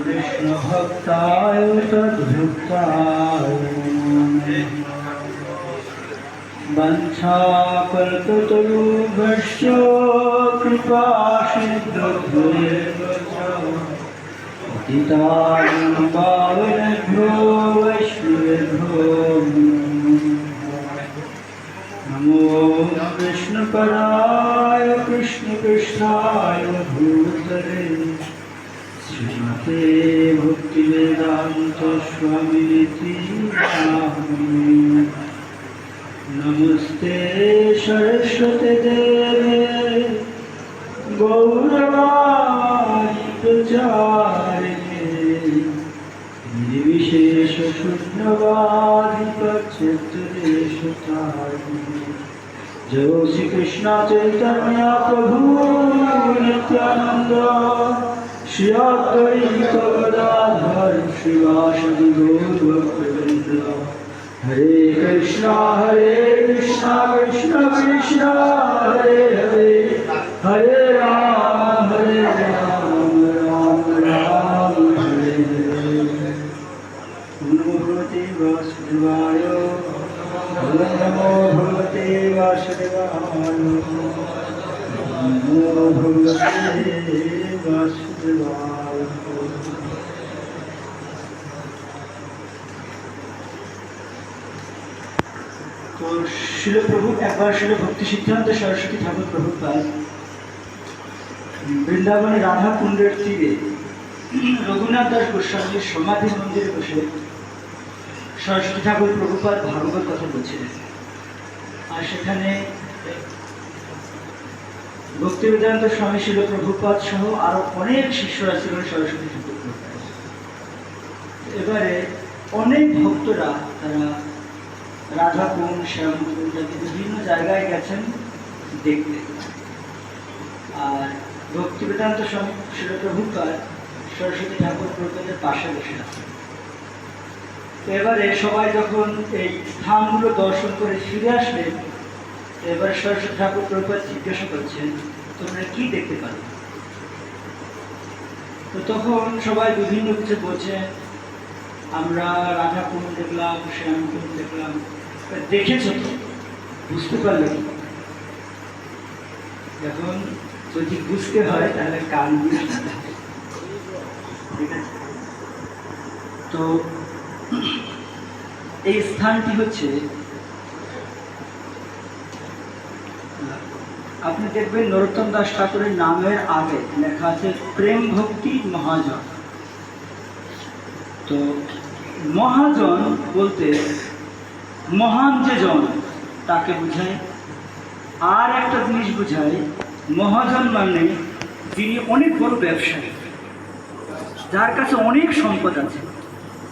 कृष्ण भक्ताय तद्भक्ताय वंशाकल्पतरुभ्यश्च कृपासिन्धुभ्येव पतितानां पावनेभ्यो वैष्णवेभ्यो नमो कृष्णपदाय कृष्णकृष्णाय भूतले श्रीमते भक्तिवेदान्त स्वामिनिति नामिने। नमस्ते सरस्वती देवे गौरवाणी प्रचारिणे निर्विशेष शून्यवादी प्रत्यक्षदेशतारिणे। जय श्री कृष्ण चैतन्य प्रभु नित्यानंद श्री अद्वैत गदाधर श्रीवासदि गौर भक्तवृंद। हरे कृष्णा कृष्ण कृष्ण हरे हरे हरे राम राम राम हरे हरे। नमो भगवते वासुदेवाय नमो भगवते वासुदेवाय नमो भगवते वासुदेवाय। तो शिल प्रभु एक बार शिल भक्ति सिद्धांत सरस्वती ठाकुर प्रभुपाद বৃন্দাবনে রাধা কুণ্ডের তীরে রঘুনাথ দাস গোস্বামীর সমাধি মন্দিরে বসে সরস্বতী ঠাকুর প্রভুপাদ ভাগবত কথা বলছিলেন। আর সেখানে ভক্তিবেদান্ত স্বামী শিল প্রভুপাদ সহ আরো অনেক শিষ্যরা ছিলেন সরস্বতী ঠাকুর প্রভুপাদ। এবারে অনেক ভক্তরা তারা রাধাকুণ্ড শ্যামকুণ্ড বিভিন্ন জায়গায় গেছেন দেখতে। আর ভক্তিবেদান্ত স্বামী শিল প্রভুপাদ সরস্বতী ঠাকুর প্রভুপাদের পাশে বসে আছেন। এবারে সবাই যখন এই স্থানগুলো দর্শন করে ফিরে আসলেন, এবারে সরস্বতী ঠাকুর প্রভুপাদ জিজ্ঞাসা করছেন তোমরা কি দেখতে পারো? তো তখন সবাই বিভিন্ন কিছু বলছেন, আমরা রাধাকুণ্ড দেখলাম, শ্যামকুণ্ড দেখলাম। দেখেছ তো, বুঝতে পারলে? এখন যদি বুঝতে হয় তাহলে কান দিয়ে শুনতে হবে, ঠিক আছে? তো এই স্থানটি হচ্ছে, আপনি দেখবেন নরোত্তম দাস ঠাকুরের নামের আগে লেখা আছে প্রেম ভক্তি মহাজন। তো মহাজন বলতে মহান যে জন তাকে বোঝায়। আর একটা জিনিস বোঝায়, মহাজন মানে যিনি অনেক বড় ব্যবসায়ী, যার কাছে অনেক সম্পদ আছে,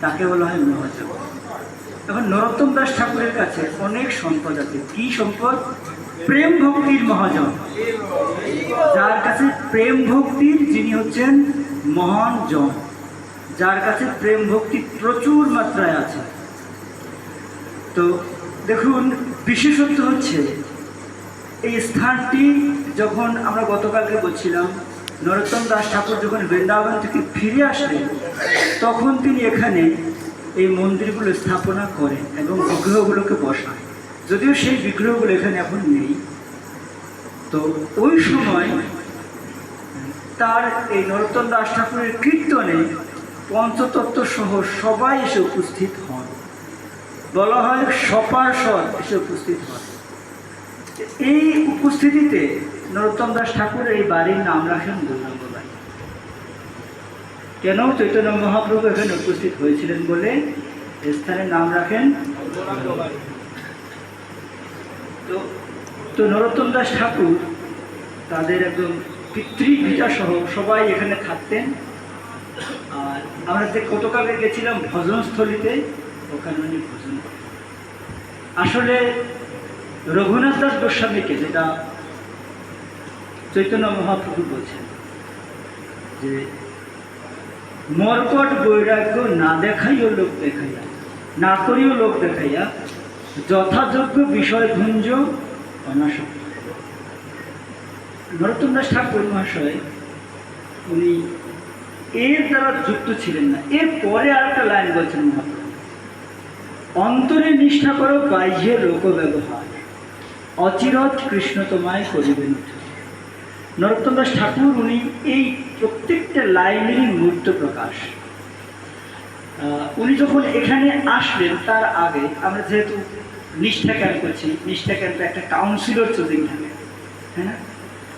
তাকে বলা হয় মহাজন। এখন নরোত্তম দাস ঠাকুরের কাছে অনেক সম্পদ আছে। কি সম্পদ? প্রেম ভক্তির মহাজন, যার কাছে প্রেম ভক্তির যিনি হচ্ছেন মহান জন, যার কাছে প্রেম ভক্তি প্রচুর মাত্রায় আছে। তো দেখুন, বিশেষত্ব হচ্ছে এই স্থানটি, যখন আমরা গতকালকে বলছিলাম নরোত্তম দাস ঠাকুর যখন বৃন্দাবন থেকে ফিরে আসলেন, তখন তিনি এখানে এই মন্দিরগুলো স্থাপনা করেন এবং বিগ্রহগুলোকে বসান। যদিও সেই বিগ্রহগুলো এখানে এখন নেই। তো ওই সময় তার এই নরোত্তম দাস ঠাকুরের কীর্তনে পঞ্চতত্ত্ব সহ সবাই এসে উপস্থিত হন। বলা হয় সপার্ষদ এসে উপস্থিত হন। এই উপস্থিতিতে নরোত্তম দাস ঠাকুরের এই বাড়ির নাম রাখেন গৌরাঙ্গ বাড়ি। কেন? চৈতন্য মহাপ্রভু এখানে উপস্থিত হয়েছিলেন বলে স্থানের নাম রাখেন গৌরাঙ্গ বাড়ি। তো নরোত্তম দাস ঠাকুর তাদের একদম পিতৃভিটা সহ সবাই এখানে থাকতেন। আর আমরা যে গতকালকে গেছিলাম ভজনস্থলীতে, ওখানে উনি ভজন করতেন। আসলে রঘুনাথ দাস গোস্বামীকে, যেটা চৈতন্য মহাপ্রভু বলছেন যে মর্কট বৈরাগ্য না দেখাইও লোক দেখাইয়া, না করিও লোক দেখাইয়া যথাযোগ্য বিষয় ভুঞ্জ অনাসক্ত। নরোত্তম দাস ঠাকুর মহাশয় উনি এর দ্বারা যুক্ত ছিলেন না। এর পরে আর একটা লাইন বলছেন মহাপ্রভু, অন্তরে নিষ্ঠা করো বাহ্যে লোক ব্যবহার, অচিরত কৃষ্ণ তোমায় করিবেন। নরোত্তম দাস ঠাকুর উনি এই প্রত্যেকটা লাইনেরই মূর্ত প্রকাশ। উনি যখন এখানে আসলেন তার আগে আমরা যেহেতু নিষ্ঠা ক্যাম্প করছি, নিষ্ঠা ক্যাম্পে একটা কাউন্সিলর চলতেই থাকে, হ্যাঁ না?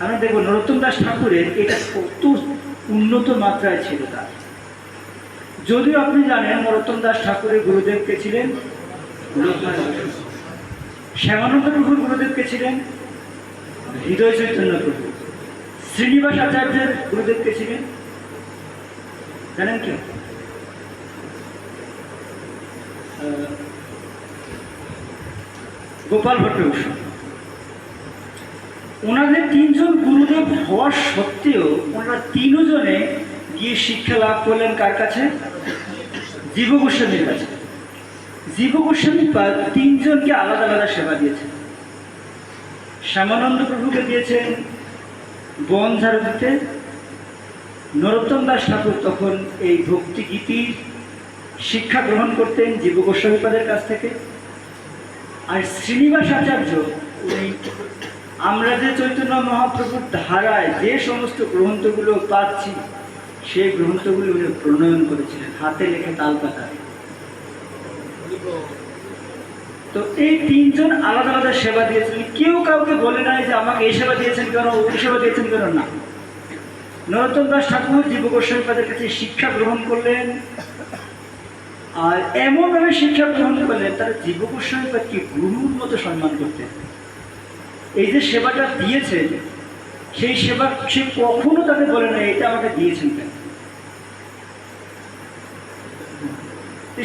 আমরা দেখবো নরোত্তম দাস ঠাকুরের এটা কত উন্নত মাত্রায় ছিল তার। যদিও আপনি জানেন নরোত্তম দাস ঠাকুরের গুরুদেব কে ছিলেন? শ্যামানন্দ প্রভুর গুরুদেব কে ছিলেন? হৃদয় চৈতন্য প্রভু। শ্রীনিবাস আচার্যের গুরুদেব কে ছিলেন জানেন কি? গোপাল ভট্ট বসু। ওনাদের তিনজন গুরুদেব হওয়া সত্ত্বেও ওনারা তিনজনে গিয়ে শিক্ষা লাভ করলেন কার কাছে? জীব গোস্বামীর কাছে। জীব গোস্বামী তিনজনকে আলাদা আলাদা সেবা দিয়েছেন। শ্যামানন্দ প্রভুকে দিয়েছেন বন ঝাড়ু দিতে। নরোত্তম দাস ঠাকুর তখন এই ভক্তি গীতির শিক্ষা গ্রহণ করতেন জীব গোস্বামীপাদের কাছ থেকে। আর শ্রীনিবাস আচার্য উনি আমরা যে চৈতন্য মহাপ্রভুর ধারায় যে সমস্ত গ্রন্থগুলো পাচ্ছি সেই গ্রন্থগুলো উনি প্রণয়ন করেছিলেন হাতে লেখে তালপাতায়। তো এই তিনজন আলাদা আলাদা সেবা দিয়েছিলেন। কেউ কাউকে বলে নাই যে আমাকে এই সেবা দিয়েছেন কেন, ওই সেবা দিয়েছেন কেন, না। নরোত্তম দাস ঠাকুর জীব গোস্বামীপাদের কাছে শিক্ষা গ্রহণ করলেন, আর এমনভাবে শিক্ষা গ্রহণ করলেন তারা জীব গোস্বামীপাদকে গুরুর মতো সম্মান করতেন। এই যে সেবাটা দিয়েছেন সেই সেবা সে কখনো তাকে বলে না এটা আমাকে দিয়েছেন কেন।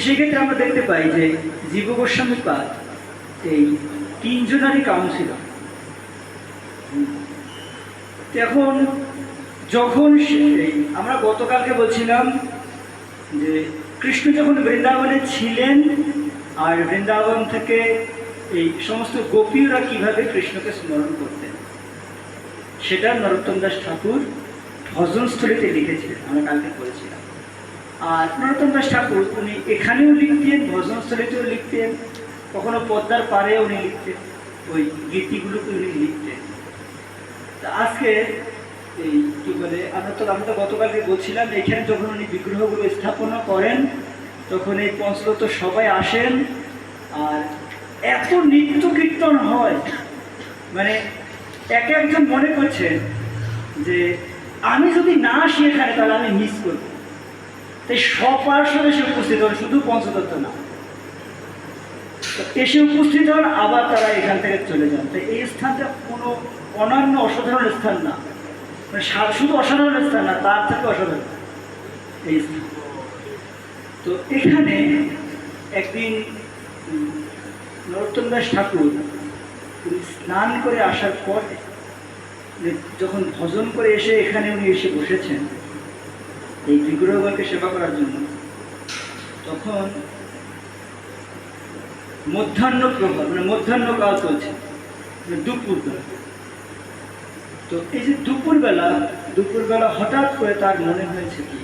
সেই ক্ষেত্রে আমরা দেখতে পাই যে জীব গোস্বামীপাদ এই তিনজনারই কাউন্সিলর। এখন যখন আমরা গতকালকে বলছিলাম যে কৃষ্ণ যখন বৃন্দাবনে ছিলেন আর বৃন্দাবন থেকে এই সমস্ত গোপীরা কিভাবে কৃষ্ণকে স্মরণ করতেন সেটা নরোত্তম দাস ঠাকুর ভজনস্থলীতে লিখেছিলেন, আমরা কালকে বলেছিলাম। আর নরোত্তম দাস ঠাকুর উনি এখানেও লিখতেন, ভজনস্থলীতেও লিখতেন, কখনো পদ্মার পাড়ে উনি লিখতেন, ওই গীতিগুলোকে উনি লিখতেন। তা আজকে এই কি বলে আমরা তো গতকালকে বলছিলাম এখানে যখন উনি বিগ্রহগুলো স্থাপনা করেন তখন এই পঞ্চলত সবাই আসেন আর এত নৃত্য কীর্তন হয়, মানে এক একজন মনে করছেন যে আমি যদি না আসি এখানে তাহলে আমি মিস করব। তাই সপার্শ্বরে এসে উপস্থিত হন, শুধু পঞ্চতত্ত্ব না, এসে উপস্থিত হন আবার তারা এখান থেকে চলে যান। তাই এই স্থানটা কোনো অনন্য অসাধারণ স্থান না, মানে শুধু অসাধারণ স্থান না, তার থেকে অসাধারণ এই স্থান। তো এখানে একদিন নরোত্তম দাস ঠাকুর উনি স্নান করে আসার পরে যখন ভজন করে এসে এখানে উনি এসে বসেছেন এই বিগ্রহগুলোকে সেবা করার জন্য, তখন মধ্যাহ্ন প্রভাব মানে মধ্যাহ্নকাল চলছে, মানে দুপুরবেলা। তো এই যে দুপুরবেলা হঠাৎ করে তার মনে হয়েছে কি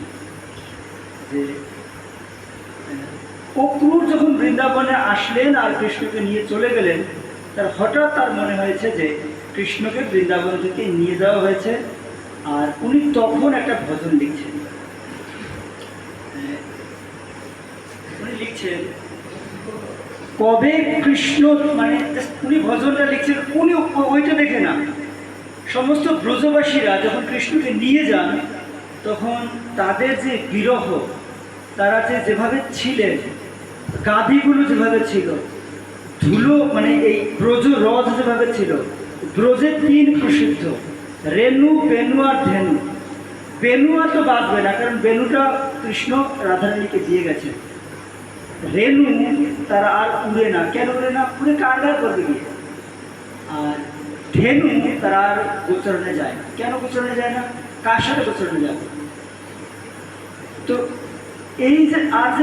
যে অক্রূর যখন বৃন্দাবনে আসলেন আর কৃষ্ণকে নিয়ে চলে গেলেন, হঠাৎ তার মনে হয়েছে যে কৃষ্ণকে বৃন্দাবন থেকে নিয়ে যাওয়া হয়েছে। আর উনি তখন একটা ভজন লিখছেন, উনি লিখছেন কবে কৃষ্ণ, মানে উনি ভজনটা লিখছেন উনি ওইটা দেখে না, সমস্ত ব্রজবাসীরা যখন কৃষ্ণকে নিয়ে যান তখন তাদের যে বিরহ, তারা যেভাবে ছিলেন, গাভীগুলো যেভাবে ছিল, ধুলো মানে এই ব্রজ রথ যেভাবে ছিল, ব্রজের তিন প্রসিদ্ধ রেণু, বেণু আর ধেনু। বেণু আর তো বাঁচবে না, কারণ বেণুটা কৃষ্ণ রাধারানীকে দিয়ে গেছে। রেণু তারা আর উড়ে না, কেন উড়ে না? উড়ে কারগার করবে গিয়ে। আর ধেনু তারা আর গোচরণে যায় না, কেন গোচরণে যায় না? কার সাথে গোচরণে যাবে? তো এই যে আজ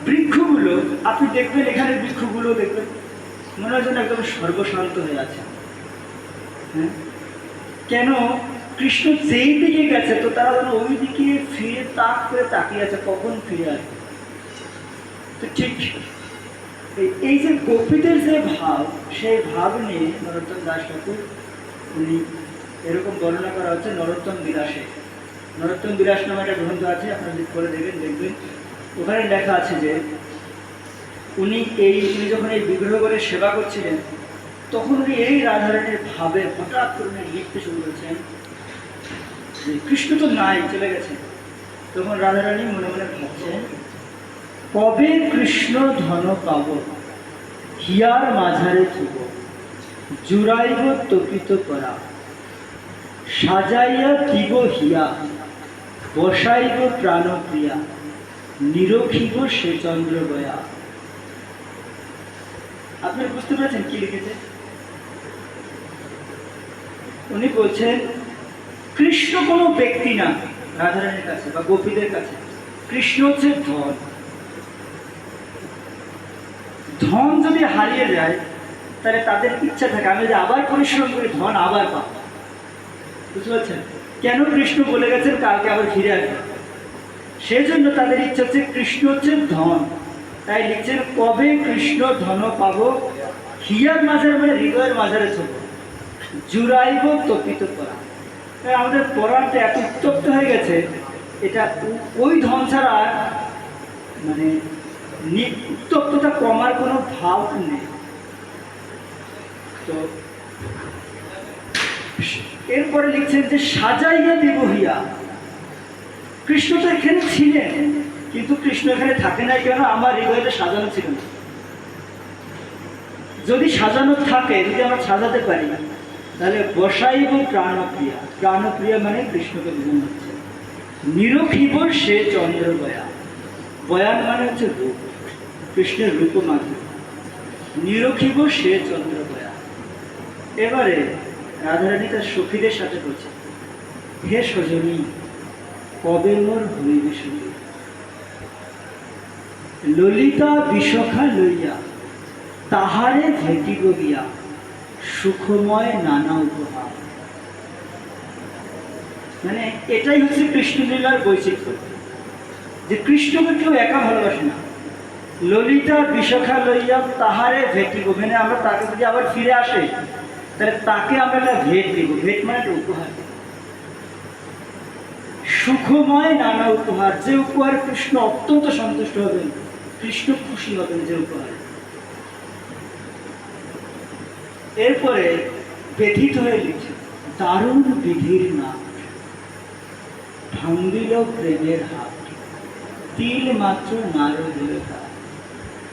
বৃক্ষগুলো আপনি দেখবেন, এখানে বৃক্ষগুলো দেখবেন মনে হয় যেন একদম সর্বশান্ত হয়ে আছে। হ্যাঁ, কেন? কৃষ্ণ যেই দিকে গেছে তো তারা যেন ওই দিকে ফিরে তাক করে তাকিয়ে আছে কখন ফিরে আসবে। তো ঠিক এই যে গোপীদের যে ভাব, সেই ভাব নিয়ে নরোত্তম দাস ঠাকুর উনি এরকম বর্ণনা করা হচ্ছে নরোত্তম বিলাসে। নরোত্তম বিলাস নামে একটা গ্রন্থ আছে, আপনারা যদি করে দেখবেন ওখানে লেখা আছে যে উনি যখন এই বিগ্রহ করে সেবা করছিলেন তখন উনি এই রাধারানীর ভাবে হঠাৎ করে উনি লিখতে শুরু করেছেন যে কৃষ্ণ তো নাই, চলে গেছে। তখন রাধারানী মনে মনে ভাবছেন, কবে কৃষ্ণ ধন পাব, হিয়ার মাঝারে থুব, জুড়াইব তপিত করা, সাজাইয়া দিব হিয়া, বসাইব প্রাণপ্রিয়া, নিরখিব সে চন্দ্র গয়া। আপনি বুঝতে পেরেছেন কি লিখেছে? উনি বলছেন কৃষ্ণ কোনো ব্যক্তি না রাধারানীর কাছে বা গোপীদের কাছে, কৃষ্ণ হচ্ছে ধন। ধন যদি হারিয়ে যায় তাহলে তাদের ইচ্ছা থাকে আমি যদি আবার পরিশ্রম করি ধন আবার পাবো। বুঝতে পারছেন কেন? কৃষ্ণ বলে গেছেন কালকে আবার ফিরে আসবে, সেজন্য তাদের ইচ্ছা হচ্ছে কৃষ্ণ হচ্ছে ধন। তাই লিখছেন কবে কৃষ্ণ ধন পাবো, হিয়ার মাঝারে মানে হৃদয়ের মাঝারে ছোট, জুড়াইব তপিত করা। তাই আমাদের পরাণটা এত উত্তপ্ত হয়ে গেছে, এটা ওই ধন ছাড়া মানে উত্তপ্ততা কমার কোনো ভাব নেই। তো এরপরে লিখছেন যে সাজাইয়া দিব হিয়া। কৃষ্ণ তো এখানে ছিলেন কিন্তু কৃষ্ণ এখানে থাকে না কেন? আমার হৃদয়টা সাজানো ছিল না। যদি সাজানো থাকে, যদি আমরা সাজাতে পারি তাহলে বসাইব প্রাণপ্রিয়া। প্রাণপ্রিয়া মানে কৃষ্ণকে বোঝানো হচ্ছে। নিরখিব সে চন্দ্র বয়া। বয়ান মানে হচ্ছে রূপ, কৃষ্ণের রূপ মাধ্যম। নিরখিব সে চন্দ্র বয়া। এবারে রাধারানী তার সখীদের সাথে বলছে, হে সজনী কবে মোর হইবে শুনি, ললিতা বিশখা লইয়া তাহারে ভেটিব গিয়া, সুখময় নানা উপহার। মানে এটাই হচ্ছে কৃষ্ণলীলার বৈচিত্র্য, যে কৃষ্ণকে কেউ একা ভালোবাসে না। ললিতা বিশখা লইয়া তাহারে ভেটিব, মানে আমরা তাকে যদি আবার ফিরে আসে তাহলে তাকে আমরা একটা ভেট দিব। ভেট মানে একটা উপহার। সুখময় নানা উপহার, যে উপহার কৃষ্ণ অত্যন্ত সন্তুষ্ট হবেন, কৃষ্ণ খুশি হবেন যে উপহার। এরপরে ব্যথিত হয়ে লিখছে, দারুণ বিধির নাম ভাঙ্গিল প্রেমের হাত, তিল মাত্র নারো দিল তার।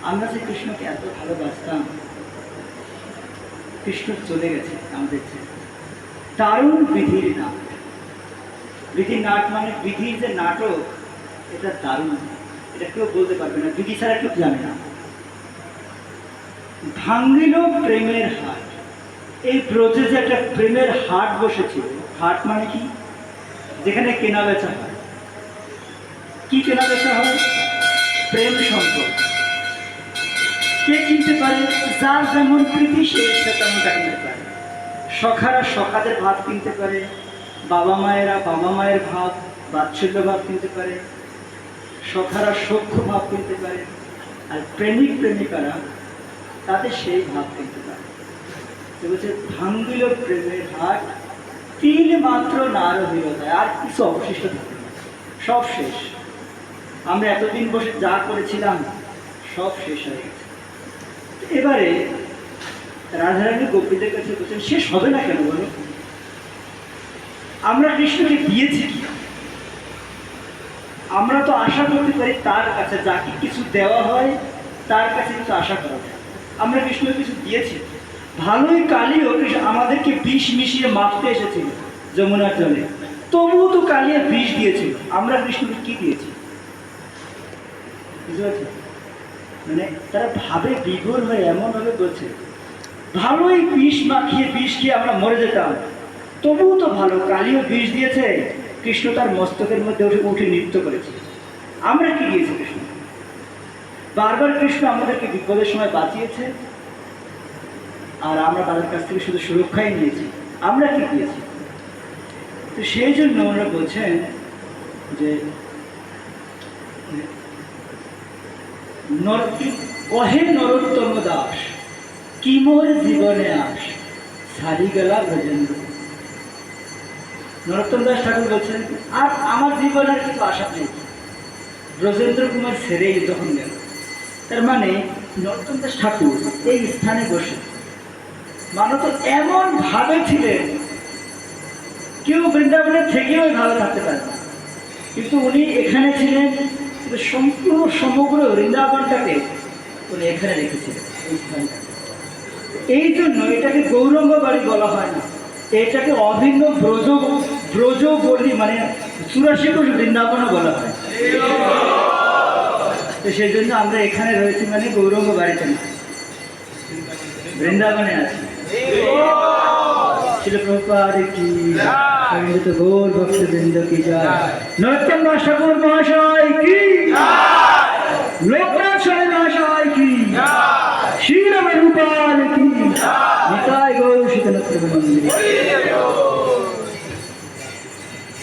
আমরা যে কৃষ্ণকে এত ভালোবাসতাম, কৃষ্ণ চলে গেছে আমাদের ছেড়ে। দারুণ বিধির নাট। বিধির নাট মানে বিধির যে নাটক, এটা দারুণ, এটা কেউ বলতে পারবে না, বিধি ছাড়া কেউ জানে না। ভাঙ্গিল প্রেমের হাট। এই ব্রজে যে একটা প্রেমের হাট বসেছিল, হাট মানে কি? যেখানে কেনা বেচা হয়। কি কেনা বেচা হয়? প্রেম সম্পর্ক। কে কিনতে পারে? যার যেমন প্রীতি সে তেমনটা কিনতে পারে। সখারা সখাদের ভাব কিনতে পারে, বাবা মায়েরা বাবা মায়ের ভাব, বাৎসল্য ভাব কিনতে পারে, সখারা সখ্য ভাব কিনতে পারে, আর প্রেমিক প্রেমিকারা তাদের সেই ভাব কিনতে পারে। তো বলছে ভাঙ্গিল প্রেমের হাট, তিল মাত্র নার হইল যায়। আর কিছু অবশিষ্ট থাকে না, সব শেষ। আমরা এতদিন বসে যা করেছিলাম সব শেষ হয়ে গেছে। এবারে রাধারানী গোপীদের কাছে বলছেন, শেষ হবে না কেন বলো? আমরা কৃষ্ণকে দিয়েছি কি? আমরা তো আশা করতে পারি তার কাছে, যাকে কিছু দেওয়া হয় তার কাছে কিছু আশা করা যায়। আমরা কৃষ্ণকে কিছু দিয়েছি। ভালোই কালিও আমাদেরকে বিষ মিশিয়ে মাপতে এসেছিল যমুনার জলে, তবুও তো কালিয়ে বিষ দিয়েছিল। আমরা কৃষ্ণকে কি দিয়েছি? বুঝতে পারছি? মানে তারা ভাবে বিভোর হয়ে এমনভাবে বলছে, ভালোই বিষ মাখিয়ে বিষ খেয়ে আমরা মরে যেতাম, তবুও তো ভালো কালিও বিষ দিয়েছে, কৃষ্ণ তার মস্তকের মধ্যে উঠে উঠে নৃত্য করেছে। আমরা কি দিয়েছি কৃষ্ণ? বারবার কৃষ্ণ আমাদেরকে বিপদের সময় বাঁচিয়েছে, আর আমরা তাদের কাছ থেকে শুধু সুরক্ষাই নিয়েছি, আমরা কি দিয়েছি? তো সেই জন্য ওরা বলছেন যে কহে নরোত্তম দাস কি মোর জীবনে আস সারি গেলা ব্রজেন্দ্র। নরোত্তম দাস ঠাকুর বলছেন আর আমার জীবনের কিছু আশা নেই, ব্রজেন্দ্র কুমার ছেড়েই যখন গেল। তার মানে নরোত্তম দাস ঠাকুর এই স্থানে বসে মানত এমন ভাবে ছিলেন কেউ বৃন্দাবনের থেকেও ভালো থাকতে পারে না, কিন্তু উনি এখানে ছিলেন, সম্পূর্ণ সমগ্র বৃন্দাবনটাকে উনি এখানে রেখেছিলেন এই স্থানটাকে। এই জন্য এটাকে গৌরঙ্গ বাড়ি বলা হয় না, এটাকে অভিন্ন ব্রজ বলি, মানে 84 কোষ বৃন্দাবনও বলা হয়। তো সেই জন্য আমরা এখানে রয়েছি, মানে গৌরঙ্গ বাড়িতে না, বৃন্দাবনে আছি। শিল প্রভুপাদ কি সঙ্গীত গৌর ভক্তবৃন্দ কি জয়, নরোত্তম দাস ঠাকুর মহাশয় কি, লোকনাথ স্বামী মহাশয় কি, শ্রী রাম রূপাল কি, নিতাই গৌর শীতলক্রম মন্দির।